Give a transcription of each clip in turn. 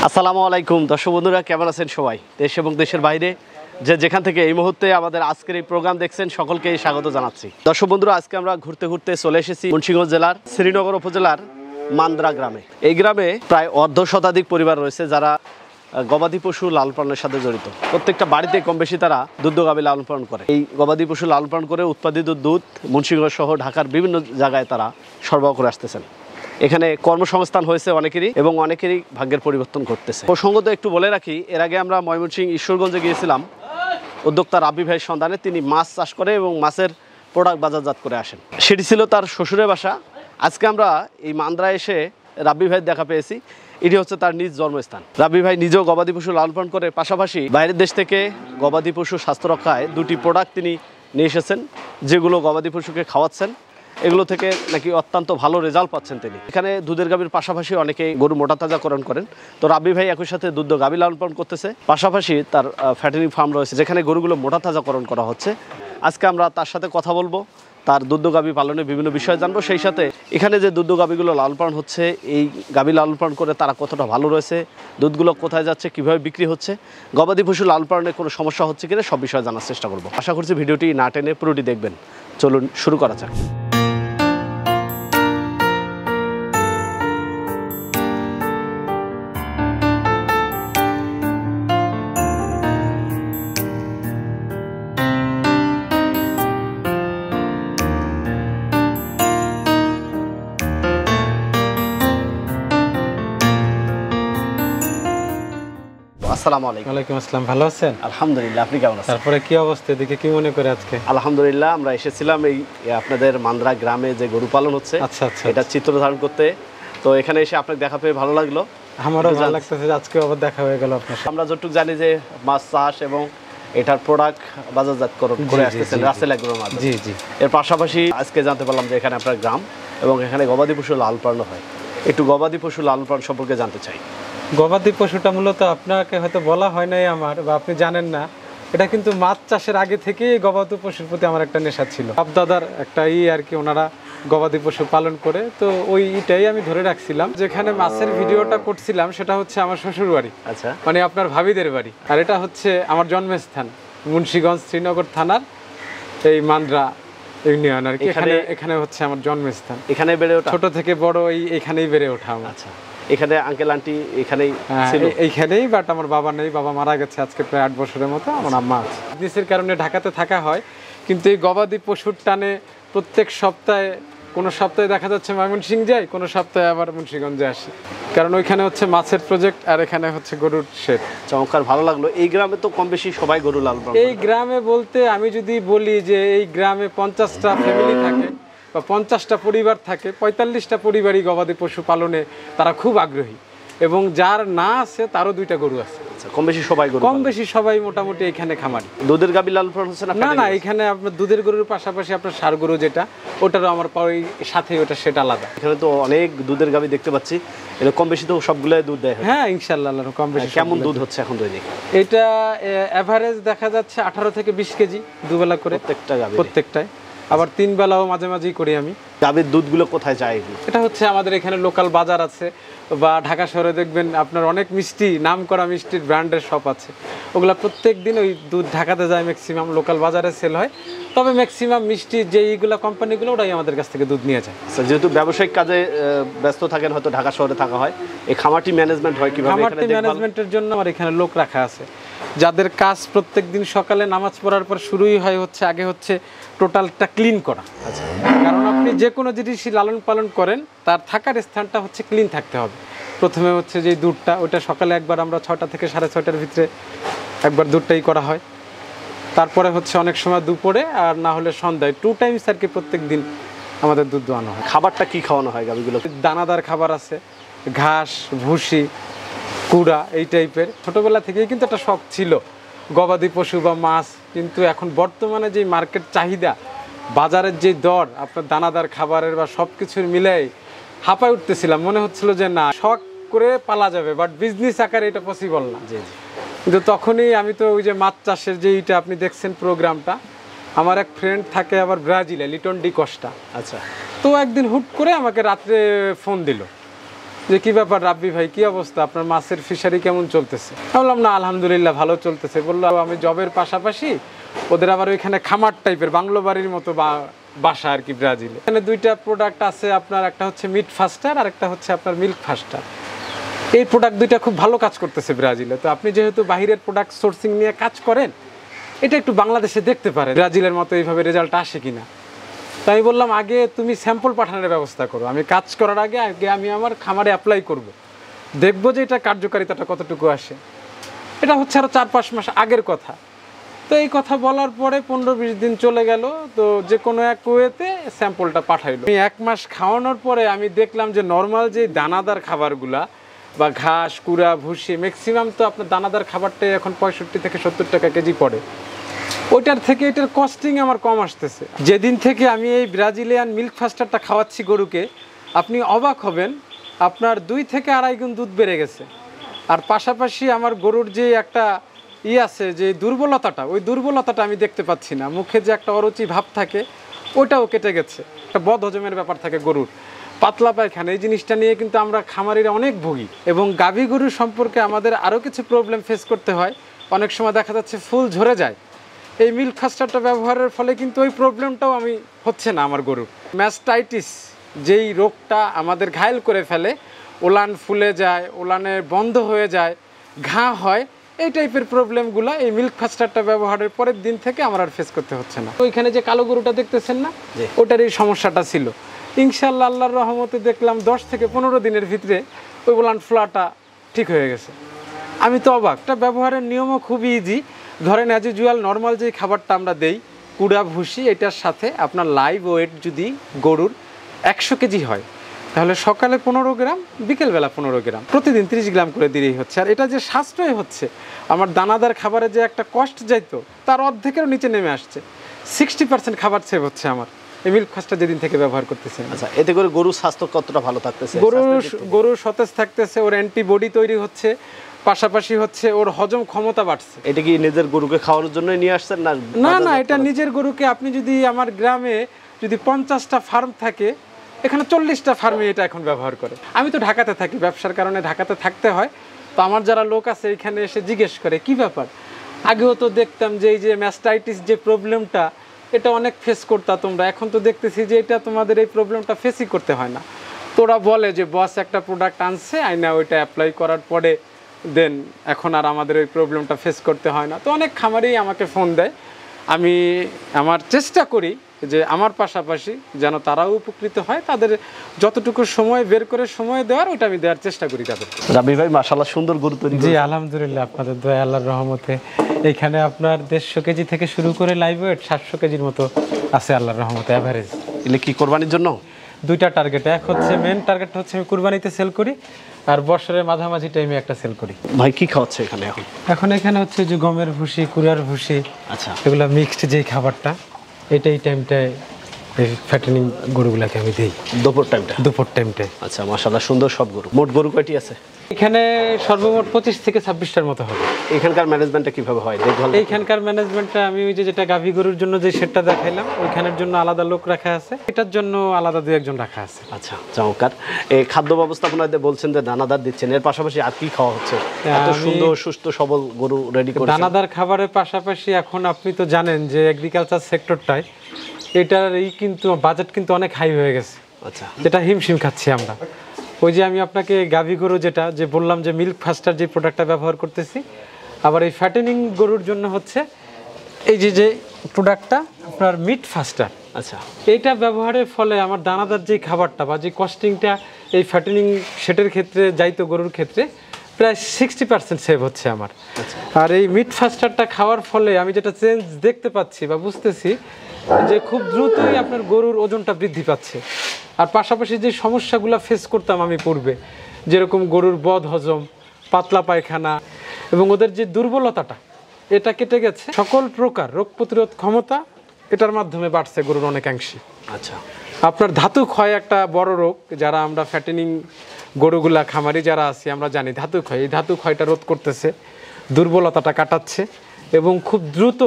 আসসালামু আলাইকুম দর্শক বন্ধুরা, কেমন আছেন সবাই? দেশ এবং দেশের বাইরে যেখান থেকে এই মুহূর্তে আমাদের আজকের এই প্রোগ্রাম দেখছেন সকলকে স্বাগত জানাচ্ছি। দর্শক বন্ধুরা, আজকে আমরা ঘুরতে ঘুরতে চলে এসেছি মুন্সিগঞ্জ জেলার শ্রীনগর উপজেলার মান্দ্রা গ্রামে। এই গ্রামে প্রায় অর্ধ শতাধিক পরিবার রয়েছে যারা গবাদি পশু লালন পালনের সাথে জড়িত। প্রত্যেকটা বাড়িতে কম বেশি তারা দুগ্ধগাভী লালন পালন করে। এই গবাদি পশু লালন পালন করে উৎপাদিত দুধ মুন্সিগঞ্জ সহ ঢাকার বিভিন্ন জায়গায় তারা সরবরাহ করে আসতেছেন। এখানে কর্মসংস্থান হয়েছে অনেকেরই এবং অনেকেরই ভাগ্যের পরিবর্তন ঘটতেছে। প্রসঙ্গত একটু বলে রাখি, এর আগে আমরা ময়মনসিংহ ঈশ্বরগঞ্জে গিয়েছিলাম উদ্যোক্তা রাব্বি ভাইয়ের সন্ধানে। তিনি মাছ চাষ করে এবং মাছের প্রোডাক্ট বাজারজাত করে আসেন। সেটি ছিল তার শ্বশুরের বাসা। আজকে আমরা এই মান্দ্রায় এসে রাব্বি ভাইয়ের দেখা পেয়েছি। এটি হচ্ছে তার নিজ জন্মস্থান। রাব্বি ভাই নিজেও গবাদি পশু লালন পালন করে, পাশাপাশি বাইরের দেশ থেকে গবাদি পশু স্বাস্থ্য রক্ষায় দুটি প্রোডাক্ট তিনি নিয়ে এসেছেন, যেগুলো গবাদি পশুকে খাওয়াচ্ছেন। এগুলো থেকে নাকি অত্যন্ত ভালো রেজাল্ট পাচ্ছেন তিনি। এখানে দুধের গাভীর পাশাপাশি অনেকেই গরু মোটা তাজাকরণ করেন। তো রাব্বি ভাই একই সাথে দুধ গাভী লালন পালন করতেছে, পাশাপাশি তার ফ্যাটেনিং ফার্ম রয়েছে যেখানে গরুগুলো মোটা তাজাকরণ করা হচ্ছে। আজকে আমরা তার সাথে কথা বলবো, তার দুধ গাভী পালনের বিভিন্ন বিষয় জানবো। সেই সাথে এখানে যে দুধ গাভীগুলো লালন পালন হচ্ছে, এই গাভী লালন পালন করে তারা কতটা ভালো রয়েছে, দুধগুলো কোথায় যাচ্ছে, কীভাবে বিক্রি হচ্ছে, গবাদি পশু লালন পালনে কোনো সমস্যা হচ্ছে কিনা সব বিষয়ে জানার চেষ্টা করবো। আশা করছি ভিডিওটি না টেনে পুরোটি দেখবেন। চলুন শুরু করা যাক। আসসালামু আলাইকুম। ওয়ালাইকুম আসসালাম। ভালো আছেন? আলহামদুলিল্লাহ, আপনি কেমন আছেন? তারপরে কি অবস্থা, এদিকে কি মনে করে আজকে? আলহামদুলিল্লাহ, আমরা এসেছিলাম এই আপনাদের মান্দ্রা গ্রামে যে গরু পালন হচ্ছে, আচ্ছা আচ্ছা, এটা চিত্র ধারণ করতে। তো এখানে এসে আপনাকে দেখা পেয়ে ভালো লাগলো। আমারও ভালো লাগতেছে যে আজকে আবার দেখা হয়ে গেল আপনার সাথে। আমরা যতটুকু জানি যে মাছ চাষ এবং এটার প্রোডাক্ট বাজারজাতকরণ করে আসতেছেন রাসেল এগ্রোর মাধ্যমে। জি জি। এর পাশাপাশি আজকে জানতে পারলাম যে এখানে আপনার গ্রাম এবং এখানে গবাদি পশু লালন পালন হয়। একটু গবাদি পশু লালন পালন সম্পর্কে জানতে চাই। গবাদি পশুটা মূলত আপনাকে হয়তো বলা হয় নাই আমার, বা আপনি জানেন না, এটা কিন্তু মাছ চাষের আগে থেকেই গবাদি পশুর প্রতি আমার একটা নেশা ছিল। বাপ-দাদার একটা আর কি, ওনারা গবাদি পশু পালন করে, তো ওইটাই আমি ধরে রাখছিলাম। যেখানে মাছের ভিডিওটা করছিলাম সেটা হচ্ছে আমার শ্বশুর বাড়ি, আচ্ছা, মানে আপনার ভাবিদের বাড়ি। আর এটা হচ্ছে আমার জন্মস্থান মুন্সিগঞ্জ শ্রীনগর থানার এই মান্দ্রা ইউনিয়ন আর কি। এখানে হচ্ছে আমার জন্মস্থান। এখানে বেড়ে ওঠা, ছোট থেকে বড় এইখানেই বেড়ে ওঠা আমার। আচ্ছা, এখানে আঙ্কেল আন্টি এখানেই ছিল? এইখানেই, বাট আমার বাবা নেই, বাবা মারা গেছে আজকে প্রায় 8 বছরের মতো। আমার আম্মা আছে। বিজনেসের কারণে ঢাকাতে থাকা হয়, কিন্তু এই গবাদি পশুর টানে প্রত্যেক সপ্তাহে, কোনো সপ্তাহে দেখা যাচ্ছে ময়মনসিংহ যাই, কোনো সপ্তাহে আবার মুন্সিগঞ্জে আসি, কারণ ওইখানে হচ্ছে মাছের প্রজেক্ট আর এখানে হচ্ছে গরুর শেড। চমৎকার, ভালো লাগলো। এই গ্রামে তো কম বেশি সবাই গরু লালন পালন। এই গ্রামে বলতে আমি যদি বলি যে এই গ্রামে 50টা ফ্যামিলি থাকে বা 50টা পরিবার থাকে, 45টা পরিবারই গবাদি পশু পালনে তারা খুব আগ্রহী, এবং যার না আছে তারও 2টা গরু আছে। আচ্ছা, কম বেশি সবাই গরু, কম বেশি সবাই মোটামুটি এখানে খামারি। দুধের গাভী লালন পালন হচ্ছে না? না, এখানে আপনার দুধের গরুর পাশাপাশি আপনার ষাঁড় গরু যেটা, ওটারও আমার ওই সাথে ওটা সেটা আলাদা। এখানে তো অনেক দুধের গাভী দেখতে পাচ্ছি। এটা কম বেশি তো সবগুলাই দুধ দেয়? হ্যাঁ ইনশাআল্লাহ, কম বেশি। কেমন দুধ হচ্ছে এখন দৈনিক? এটা এভারেজ দেখা যাচ্ছে 18 থেকে 20 কেজি দুবেলা করে প্রত্যেকটা গাভী? প্রত্যেকটায়, আবার 3 বেলাও মাঝে মাঝেই করি আমি। গাভীর দুধগুলো কোথায় যায়? এটা হচ্ছে আমাদের এখানে লোকাল বাজার আছে, বা ঢাকা শহরে দেখবেন আপনার অনেক মিষ্টি, নাম করা মিষ্টির ব্র্যান্ডের শপ আছে, ওগুলা প্রত্যেক দিন ওই দুধ ঢাকাতে যায়, ম্যাক্সিমাম লোকাল বাজারে সেল হয়। তবে ম্যাক্সিমাম মিষ্টি যেইগুলো কোম্পানিগুলো, ওরাই আমাদের কাছ থেকে দুধ নিয়ে যায়। যেহেতু ব্যবসায়িক কাজে ব্যস্ত থাকেন, হয়তো ঢাকা শহরে থাকা হয়, এই খামারটি ম্যানেজমেন্ট হয় কিভাবে? খামারটি ম্যানেজমেন্টের জন্য আমার এখানে লোক রাখা আছে, যাদের কাজ প্রত্যেক দিন সকালে নামাজ পড়ার পর শুরুই হয় হচ্ছে আগে হচ্ছে টোটালটা ক্লিন করা। আচ্ছা, কারণ আপনি যে কোনো জিনিসই লালন পালন করেন তার থাকার স্থানটা হচ্ছে ক্লিন থাকতে হবে। প্রথমে হচ্ছে যে দুধটা, ওটা সকালে একবার আমরা 6টা থেকে 6:30টার ভিতরে একবার দুধটাই করা হয়। তারপরে হচ্ছে অনেক সময় দুপুরে, আর না হলে সন্ধ্যায়, 2 টাইমস আর কি প্রত্যেক দিন আমাদের দুধ দোয়ানো হয়। খাবারটা কি খাওয়ানো হয় গাভীগুলো? দানাদার খাবার আছে, ঘাস, ভুসি, কুড়া, এই টাইপের। ছোটোবেলা থেকেই কিন্তু একটা শখ ছিল গবাদি পশু বা মাছ, কিন্তু এখন বর্তমানে যে মার্কেট চাহিদা, বাজারের যে দর, আপনার দানাদার খাবারের বা সব কিছুর মিলাই হাঁপায় উঠতেছিলাম। মনে হচ্ছিল যে না, শখ করে পালা যাবে, বাট বিজনেস আকারে এটা পসিবল না। কিন্তু তখনই আমি তো ওই যে মাছ চাষের যে এইটা আপনি দেখছেন প্রোগ্রামটা, আমার এক ফ্রেন্ড থাকে আবার ব্রাজিলে, লিটন ডি কস্টা। আচ্ছা, তো একদিন হুট করে আমাকে রাত্রে ফোন দিল যে কি ব্যাপার রাব্বি ভাই, কি অবস্থা, আপনার মাছের ফিশারি কেমন চলতেছে? বললাম না আলহামদুলিল্লাহ ভালো চলতেছে। বললো আমি জবের পাশাপাশি ওদের আবার ওইখানে খামার টাইপের বাংলো বাড়ির মতো বাসা আর কি ব্রাজিলে। এখানে দুইটা প্রোডাক্ট আছে আপনার, একটা হচ্ছে মিট ফাস্টার আর একটা হচ্ছে আপনার মিল্ক ফাস্টার। এই প্রোডাক্ট দুইটা খুব ভালো কাজ করতেছে ব্রাজিলে। তো আপনি যেহেতু বাহিরের প্রোডাক্ট সোর্সিং নিয়ে কাজ করেন, এটা একটু বাংলাদেশে দেখতে পারেন ব্রাজিলের মতো এইভাবে রেজাল্ট আসে কিনা। তো আমি বললাম আগে তুমি স্যাম্পল পাঠানোর ব্যবস্থা করো, আমি কাজ করার আগে আমি আমার খামারে অ্যাপ্লাই করব, দেখবো যে এটা কার্যকারিতাটা কতটুকু আসে। এটা হচ্ছে আরও 4-5 মাস আগের কথা। তো এই কথা বলার পরে 15-20 দিন চলে গেল। তো যে কোনো এক ওয়েতে স্যাম্পলটা পাঠাইলো। আমি 1 মাস খাওয়ানোর পরে আমি দেখলাম যে নর্মাল যে দানাদার খাবারগুলা বা ঘাস, কুড়া, ভুসি, ম্যাক্সিমাম তো আপনার দানাদার খাবারটাই এখন 65 থেকে 70 টাকা কেজি পড়ে। ওইটার থেকে এটার কস্টিং আমার কম আসতেছে। যেদিন থেকে আমি এই ব্রাজিলিয়ান মিল্ক ফাস্টারটা খাওয়াচ্ছি গরুকে, আপনি অবাক হবেন, আপনার 2 থেকে 2.5 গুণ দুধ বেড়ে গেছে। আর পাশাপাশি আমার গরুর যে একটা আছে যে দুর্বলতাটা, ওই দুর্বলতাটা আমি দেখতে পাচ্ছি না। মুখে যে একটা অরুচি ভাব থাকে ওটাও কেটে গেছে। একটা বদ হজমের ব্যাপার থাকে গরুর, পাতলা পায়খানা, এই জিনিসটা নিয়ে কিন্তু আমরা খামারিরা অনেক ভুগি। এবং গাভী গরু সম্পর্কে আমাদের আরও কিছু প্রবলেম ফেস করতে হয়। অনেক সময় দেখা যাচ্ছে ফুল ঝরে যায়। এই মিল্ক ফাস্টারটা ব্যবহারের ফলে কিন্তু ওই প্রবলেমটাও আমি হচ্ছে না আমার গরুর। ম্যাস্টাইটিস যেই রোগটা আমাদের ঘায়েল করে ফেলে, ওলান ফুলে যায়, ওলানের বন্ধ হয়ে যায়, ঘা হয়, এই টাইপের প্রবলেমগুলো এই মিল্ক ফাস্টারটা ব্যবহারের পরের দিন থেকে আমার আর ফেস করতে হচ্ছে না। ওইখানে যে কালো গরুটা দেখতেছেন না, ওটার এই সমস্যাটা ছিল। ইনশাআল্লাহ আল্লাহর রহমতে দেখলাম 10 থেকে 15 দিনের ভিতরে ওই ওলান ফোলাটা ঠিক হয়ে গেছে। আমি তো অবাক। এটা ব্যবহারের নিয়মও খুবই ইজি। ধরেন অ্যাজ ইউজুয়াল নর্মাল যে খাবারটা আমরা দেই কুড়া ভুসি, এটার সাথে আপনার লাইভ ওয়েট যদি গরুর 100 কেজি হয়, তাহলে সকালে 15 গ্রাম, বিকেলবেলা 15 গ্রাম, প্রতিদিন 30 গ্রাম করে দিলেই হচ্ছে। আর এটা যে সাশ্রয় হচ্ছে, আমার দানাদার খাবারে যে একটা কষ্ট যাইতো তার অর্ধেকেরও নিচে নেমে আসছে। 60% খাবার সেভ হচ্ছে আমার এই মিল্ক ফাস্টার যেদিন থেকে ব্যবহার করতেছি। আচ্ছা, এতে করে গরুর স্বাস্থ্য কতটা ভালো থাকতেছে? গরু সতেজ থাকতেছে, ওর অ্যান্টিবডি তৈরি হচ্ছে, পাশাপাশি হচ্ছে ওর হজম ক্ষমতা বাড়ছে। এটা কি নিজের গরুকে খাওয়ানোর জন্য নিয়ে আসছেন না? না না, এটা নিজের গরুকে। আপনি যদি আমার গ্রামে যদি 50টা ফার্ম থাকে, এখানে 40টা ফার্মে এটা এখন ব্যবহার করে। আমি তো ঢাকাতে থাকি, ব্যবসার কারণে ঢাকাতে থাকতে হয়। তো আমার যারা লোক আছে এখানে এসে জিজ্ঞেস করে কি ব্যাপার। আগেও তো দেখতাম যে এই যে ম্যাস্টাইটিস যে প্রবলেমটা, এটা অনেক ফেস করতা তোমরা, এখন তো দেখতেছি যে এটা তোমাদের এই প্রবলেমটা ফেসই করতে হয় না। তোরা বলে যে বস একটা প্রোডাক্ট আনছে, আইনা ওইটা অ্যাপ্লাই করার পরে দেন এখন আর আমাদের ওই প্রবলেমটা ফেস করতে হয় না। তো অনেক খামারেই আমাকে ফোন দেয়। আমি আমার চেষ্টা করি যে আমার পাশাপাশি যেন তারাও উপকৃত হয়, তাদের যতটুকু সময় বের করে সময় দেওয়ার ওটা আমি দেওয়ার চেষ্টা করি তাদের। রাব্বি ভাই মাশাআল্লাহ সুন্দর গরু তৈরি। জি আলহামদুলিল্লাহ, আপনাদের দয়া, আল্লাহর রহমতে। এখানে আপনার 150 কেজি থেকে শুরু করে লাইভ ওয়েট 700 কেজির মতো আছে আল্লাহর রহমতে অ্যাভারেজ। এগুলো কি কোরবানির জন্য? 2টা টার্গেট। এক হচ্ছে মেন টার্গেট হচ্ছে আমি কুরবানিতে সেল করি, আর বছরের মাঝামাঝি টাইমে একটা সেল করি। ভাই কি খাওয়াচ্ছে এখানে এখন? এখানে হচ্ছে যে গমের ভুসি, কুড়ার ভুসি, আচ্ছা, এগুলো মিক্সড যেই খাবারটা, এই টাইমটায় এই ফ্যাটেনিং গরুগুলাকে আমি দিই দুপুর টাইমটায়। আচ্ছা, মাশাআল্লাহ সুন্দর সব গরু। মোট গরু কয়টি আছে এখানে? সর্বমোট 25 থেকে 26টার মতো হবে। এখানকার ম্যানেজমেন্টটা কিভাবে হয় দেখভাল? এইখানকার ম্যানেজমেন্টটা আমি ওই যেটা গাভী গরুর জন্য যে সেটটা দেখাইলাম, ওইখানের জন্য আলাদা লোক রাখা আছে, এটার জন্য আলাদা 2-1 জন রাখা আছে। আচ্ছা, চমৎকার। এই খাদ্য ব্যবস্থাপনাতে বলছেন যে দানাদার দিচ্ছেন, এর পাশাপাশি আর কি খাওয়া হচ্ছে? এত সুন্দর সুস্থ সবল গরু রেডি করে। দানাদার খাবারের পাশাপাশি এখন আপনি তো জানেন যে এগ্রিকালচার সেক্টরটায় এটার কিন্তু বাজেট কিন্তু অনেক হাই হয়ে গেছে। আচ্ছা, যেটা হিমশিম খাচ্ছি আমরা। ওই যে আমি আপনাকে গাভী গরু যেটা যে বললাম যে মিল্ক ফাস্টার যে প্রোডাক্টটা ব্যবহার করতেছি, আবার এই ফ্যাটেনিং গরুর জন্য হচ্ছে এই যে প্রোডাক্টটা আপনার মিট ফাস্টার। আচ্ছা, এইটা ব্যবহারের ফলে আমার দানাদার যে খাবারটা বা যে কস্টিংটা এই ফ্যাটেনিং সেটের ক্ষেত্রে যাইতো গরুর ক্ষেত্রে, প্রায় 60% সেভ হচ্ছে আমার। আর এই মিট ফাস্টারটা খাওয়ার ফলে আমি যেটা চেঞ্জ দেখতে পাচ্ছি বা বুঝতেছি যে খুব দ্রুতই আপনার গরুর ওজনটা বৃদ্ধি পাচ্ছে। আর পাশাপাশি যে সমস্যাগুলো ফেস করতাম আমি পূর্বে, যেরকম গরুর বদ হজম, পাতলা পায়খানা এবং ওদের যে দুর্বলতাটা, এটা কেটে গেছে। সকল প্রকার রোগ প্রতিরোধ ক্ষমতা এটার মাধ্যমে বাড়ছে গরুর অনেকাংশে। আচ্ছা, আপনার ধাতু ক্ষয় একটা বড় রোগ, যারা আমরা ফ্যাটেনিং গরুগুলা খামারি যারা আছি আমরা জানি ধাতু ক্ষয়, এই ধাতু ক্ষয়টা রোধ করতেছে, দুর্বলতাটা কাটাচ্ছে এবং খুব দ্রুত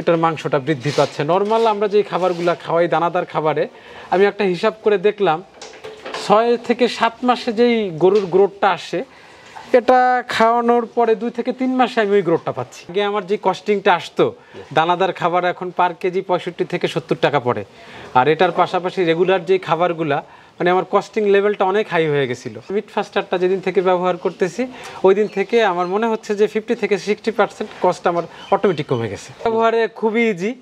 এটার মাংসটা বৃদ্ধি পাচ্ছে। নর্মাল আমরা যে খাবারগুলো খাওয়াই দানাদার খাবারে, আমি একটা হিসাব করে দেখলাম 6 থেকে 7 মাসে যেই গরুর গ্রোথটা আসে, এটা খাওয়ানোর পরে 2 থেকে 3 মাসে আমি ওই গ্রোথটা পাচ্ছি। আগে আমার যে কস্টিংটা আসতো দানাদার খাবার এখন পার কেজি 65 থেকে 70 টাকা পড়ে, আর এটার পাশাপাশি রেগুলার যে খাবারগুলা মানে আমার কস্টিং লেভেলটা অনেক হাই হয়ে গেছিলো। মিট ফাস্টারটা যেদিন থেকে ব্যবহার করতেছি ওই দিন থেকে আমার মনে হচ্ছে যে 50 থেকে 60% কস্ট আমার অটোমেটিক কমে গেছে। ব্যবহারে খুবই ইজি।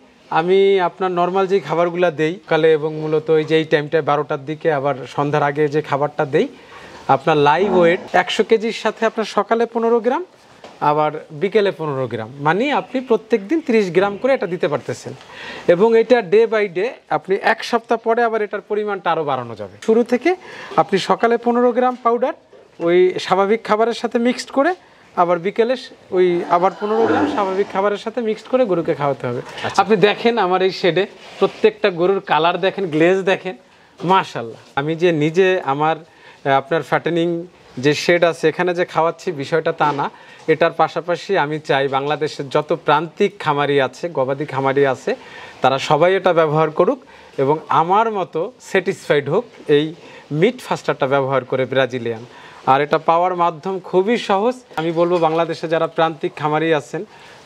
আমি আপনার নর্মাল যেই খাবারগুলো দেই কালে এবং মূলত ওই যে এই টাইমটায় 12টার দিকে আবার সন্ধ্যার আগে যে খাবারটা দেই, আপনার লাইভ ওয়েট 100 কেজির সাথে আপনার সকালে 15 গ্রাম আবার বিকেলে 15 গ্রাম, মানে আপনি প্রত্যেক দিন 30 গ্রাম করে এটা দিতে পারতেছেন। এবং এটা ডে বাই ডে আপনি 1 সপ্তাহ পরে আবার এটার পরিমাণটা আরও বাড়ানো যাবে। শুরু থেকে আপনি সকালে 15 গ্রাম পাউডার ওই স্বাভাবিক খাবারের সাথে মিক্সড করে আবার বিকেলে ওই আবার 15 গ্রাম স্বাভাবিক খাবারের সাথে মিক্সড করে গরুকে খাওয়াতে হবে। আপনি দেখেন আমার এই শেডে প্রত্যেকটা গরুর কালার দেখেন, গ্লেজ দেখেন, মাশাআল্লাহ। আমি যে নিজে আমার আপনার ফ্যাটেনিং যে শেড আছে এখানে যে খাওয়াচ্ছি বিষয়টা তা না, এটার পাশাপাশি আমি চাই বাংলাদেশের যত প্রান্তিক খামারি আছে, গবাদি খামারি আছে, তারা সবাই এটা ব্যবহার করুক এবং আমার মতো স্যাটিসফাইড হোক এই মিট ফাস্টারটা ব্যবহার করে ব্রাজিলিয়ান। আর এটা পাওয়ার মাধ্যম খুবই সহজ। আমি বলবো বাংলাদেশে যারা প্রান্তিক খামারি আছেন,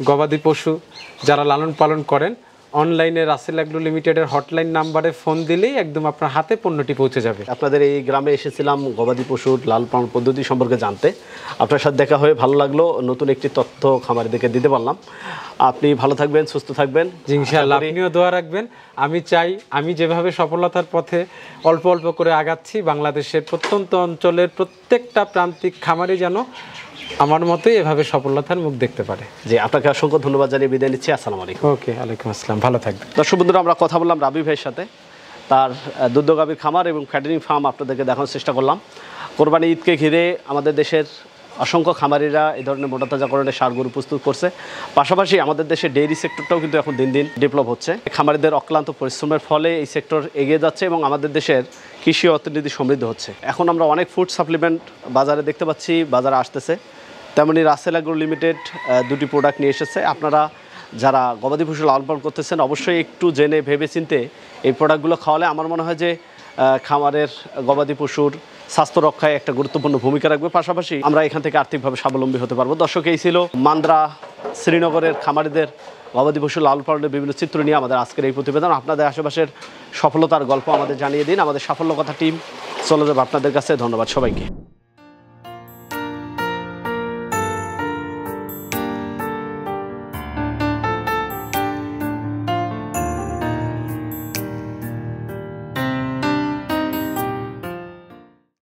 গবাদি পশু যারা লালন পালন করেন, অনলাইনে রাসেল অ্যাগ্রো লিমিটেডের হটলাইন নাম্বারে ফোন দিলেই একদম আপনার হাতে পণ্যটি পৌঁছে যাবে। আপনাদের এই গ্রামে এসেছিলাম গবাদি পশুর লালন পালন পদ্ধতি সম্পর্কে জানতে। আপনার সাথে দেখা হয়ে ভালো লাগলো, নতুন একটি তথ্য খামারিদেরকে দিতে পারলাম। আপনি ভালো থাকবেন, সুস্থ থাকবেন ইনশাআল্লাহ। আপনিও দোয়া রাখবেন। আমি চাই আমি যেভাবে সফলতার পথে অল্প অল্প করে আগাচ্ছি, বাংলাদেশের প্রত্যন্ত অঞ্চলের প্রত্যেকটা প্রান্তিক খামারি যেন আমার মতোই এভাবে সফলতার মুখ দেখতে পারে। জি, আপনাকে অসংখ্য ধন্যবাদ জানিয়ে বিদায় নিচ্ছি। আসসালামু আলাইকুম। ওকে, ওয়ালাইকুম আসসালাম, ভালো থাকবেন। দর্শক বন্ধুরা, আমরা কথা বললাম রাবি ভাইয়ের সাথে, তার দুগ্ধ গাভীর খামার এবং ফ্যাটেনিং ফার্ম আপনাদেরকে দেখানোর চেষ্টা করলাম। কোরবানি ঈদকে ঘিরে আমাদের দেশের অসংখ্য খামারিরা এই ধরনের মোটা তাজাকরণের সার গরু প্রস্তুত করছে। পাশাপাশি আমাদের দেশের ডেইরি সেক্টরটাও কিন্তু এখন দিন দিন ডেভেলপ হচ্ছে। খামারিদের অক্লান্ত পরিশ্রমের ফলে এই সেক্টর এগিয়ে যাচ্ছে এবং আমাদের দেশের কৃষি অর্থনীতি সমৃদ্ধ হচ্ছে। এখন আমরা অনেক ফুড সাপ্লিমেন্ট বাজারে দেখতে পাচ্ছি, বাজারে আসতেছে। তেমনি রাসেল অ্যাগ্রো লিমিটেড দুটি প্রোডাক্ট নিয়ে এসেছে। আপনারা যারা গবাদি পশু লালন পালন করতেছেন অবশ্যই একটু জেনে ভেবে চিনতে এই প্রোডাক্টগুলো খাওয়ালে আমার মনে হয় যে খামারের গবাদি পশুর স্বাস্থ্য রক্ষায় একটা গুরুত্বপূর্ণ ভূমিকা রাখবে। পাশাপাশি আমরা এখান থেকে আর্থিকভাবে স্বাবলম্বী হতে পারবো। দর্শক, এই ছিল মান্দ্রা শ্রীনগরের খামারিদের গবাদি পশু লালন পালনের বিভিন্ন চিত্র নিয়ে আমাদের আজকের এই প্রতিবেদন। আপনাদের আশেপাশের সফলতার গল্প আমাদের জানিয়ে দিন। আমাদের সাফল্য কথা টিম চলে যাবে আপনাদের কাছে। ধন্যবাদ সবাইকে।